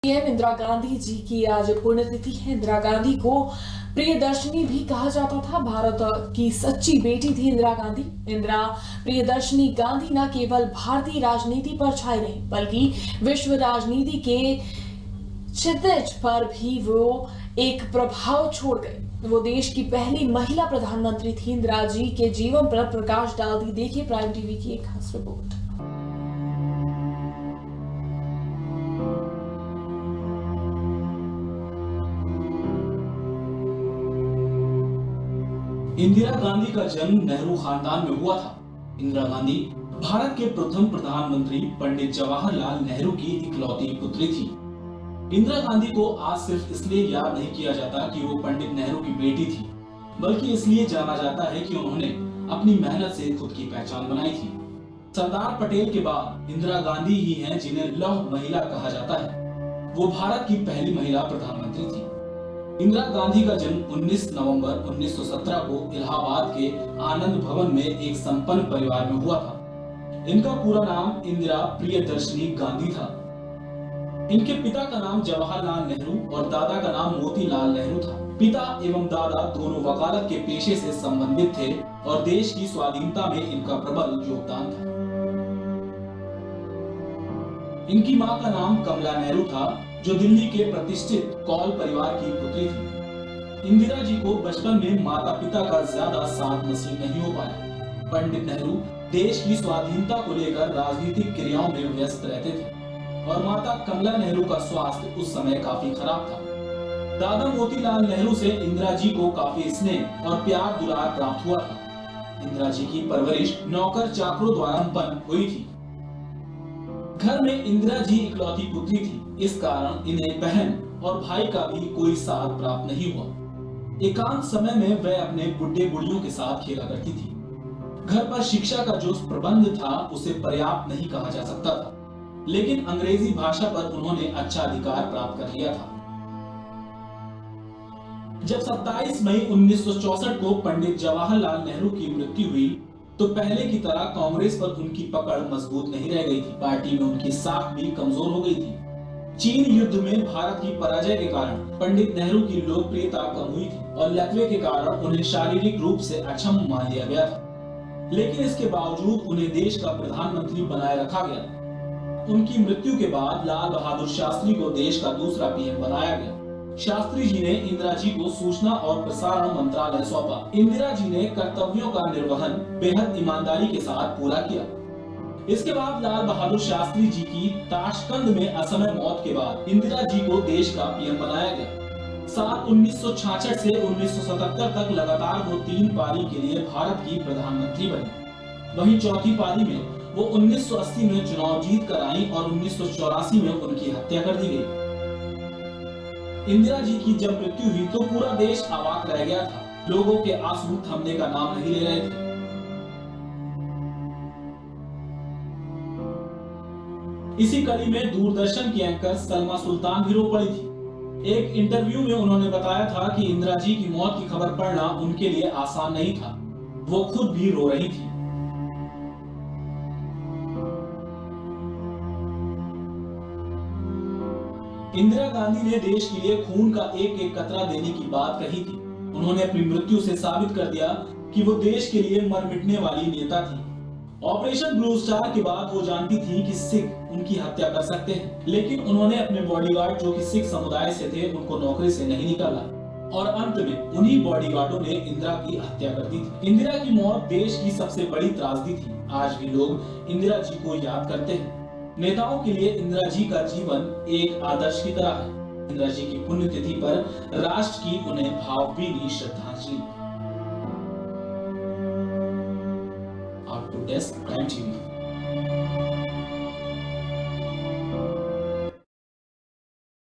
PM Indira Gandhi ji की आज पुण्यतिथि है। इंदिरा गांधी को प्रियदर्शनी भी कहा जाता था। भारत की सच्ची बेटी थी इंदिरा गांधी। इंदिरा प्रियदर्शनी गांधी न केवल भारतीय राजनीति पर छाए रहे बल्कि विश्व राजनीति के क्षितिज पर भी वो एक प्रभाव छोड़ गए। वो देश की पहली महिला प्रधानमंत्री थी। इंदिरा जी के जीवन पर प्रकाश डाल दी। देखिए प्राइम टीवी की एक खास रिपोर्ट। इंदिरा गांधी का जन्म नेहरू खानदान में हुआ था। इंदिरा गांधी भारत के प्रथम प्रधानमंत्री पंडित जवाहरलाल नेहरू की इकलौती पुत्री थी। इंदिरा गांधी को आज सिर्फ इसलिए याद नहीं किया जाता कि वो पंडित नेहरू की बेटी थी, बल्कि इसलिए जाना जाता है कि उन्होंने अपनी मेहनत से खुद की पहचान बनाई थी। सरदार पटेल के बाद इंदिरा गांधी ही हैं जिन्हें लौह महिला कहा जाता है। वो भारत की पहली महिला प्रधानमंत्री थी। इंदिरा गांधी का जन्म 19 नवंबर 1917 को इलाहाबाद के आनंद भवन में एक संपन्न परिवार में हुआ था। इनका पूरा नाम इंदिरा प्रियदर्शनी गांधी था। इनके पिता का नाम जवाहरलाल नेहरू और दादा का नाम मोतीलाल नेहरू था। पिता एवं दादा दोनों वकालत के पेशे से संबंधित थे और देश की स्वाधीनता में इनका प्रबल योगदान था। इनकी मां का नाम कमला नेहरू था, जो दिल्ली के प्रतिष्ठित कौल परिवार की पुत्री थी। इंदिरा जी को बचपन में माता पिता का ज्यादा साथ नसीब नहीं हो पाया। पंडित नेहरू देश की स्वाधीनता को लेकर राजनीतिक क्रियाओं में व्यस्त रहते थे और माता कमला नेहरू का स्वास्थ्य उस समय काफी खराब था। दादा मोतीलाल नेहरू से इंदिरा जी को काफी स्नेह और प्यार दुलार प्राप्त हुआ था। इंदिरा जी की परवरिश नौकर चाकरों द्वारा संपन्न हुई थी। घर में इंदिरा जी इकलौती पुत्री थी, इस कारण इन्हें बहन और भाई का भी कोई साथ प्राप्त नहीं हुआ। एकांत समय में वह अपने बुढ़े बुढ़ियों के साथ खेला करती थी। घर पर शिक्षा का जो प्रबंध था उसे पर्याप्त नहीं कहा जा सकता था, लेकिन अंग्रेजी भाषा पर उन्होंने अच्छा अधिकार प्राप्त कर लिया था। जब 27 मई 1964 को पंडित जवाहरलाल नेहरू की मृत्यु हुई तो पहले की तरह कांग्रेस पर उनकी पकड़ मजबूत नहीं रह गई थी। पार्टी में उनकी साख भी कमजोर हो गई थी। चीन युद्ध में भारत की पराजय के कारण पंडित नेहरू की लोकप्रियता कम हुई थी और लकवे के कारण उन्हें शारीरिक रूप से अक्षम मान लिया गया था, लेकिन इसके बावजूद उन्हें देश का प्रधानमंत्री बनाए रखा गया। उनकी मृत्यु के बाद लाल बहादुर शास्त्री को देश का दूसरा पीएम बनाया गया। शास्त्री जी ने इंदिरा जी को सूचना और प्रसारण मंत्रालय सौंपा। इंदिरा जी ने कर्तव्यों का निर्वहन बेहद ईमानदारी के साथ पूरा किया। इसके बाद लाल बहादुर शास्त्री जी की ताशकंद में असमय मौत के बाद इंदिरा जी को देश का पीएम बनाया गया। साल 1966 से 1977 तक लगातार वो 3 पारी के लिए भारत की प्रधानमंत्री बनी। वहीं चौथी पारी में वो 1980 में चुनाव जीत कर आई और 1984 में उनकी हत्या कर दी गई। इंदिरा जी की जब मृत्यु हुई तो पूरा देश अवाक रह गया था। लोगों के आंसू थमने का नाम नहीं ले रहे थे। इसी कड़ी में दूरदर्शन की एंकर सलमा सुल्तान भी रो पड़ी थी। एक इंटरव्यू में उन्होंने बताया था कि इंदिरा जी की मौत की खबर पढ़ना उनके लिए आसान नहीं था। वो खुद भी रो रही थी। इंदिरा गांधी ने देश के लिए खून का एक एक कतरा देने की बात कही थी। उन्होंने अपनी मृत्यु से साबित कर दिया कि वो देश के लिए मर मिटने वाली नेता थी। ऑपरेशन ब्लू स्टार के बाद वो जानती थी कि सिख उनकी हत्या कर सकते हैं, लेकिन उन्होंने अपने बॉडीगार्ड जो कि सिख समुदाय से थे उनको नौकरी से नहीं निकाला और अंत में उन्हीं बॉडीगार्डों ने इंदिरा की हत्या कर दी थी। इंदिरा की मौत देश की सबसे बड़ी त्रासदी थी। आज भी लोग इंदिरा जी को याद करते हैं। नेताओं के लिए इंदिरा जी का जीवन एक आदर्श की तरह है। इंदिरा जी की पुण्यतिथि पर राष्ट्र की उन्हें भावभीनी श्रद्धांजलि। आपको डेस्क प्राइम टीवी।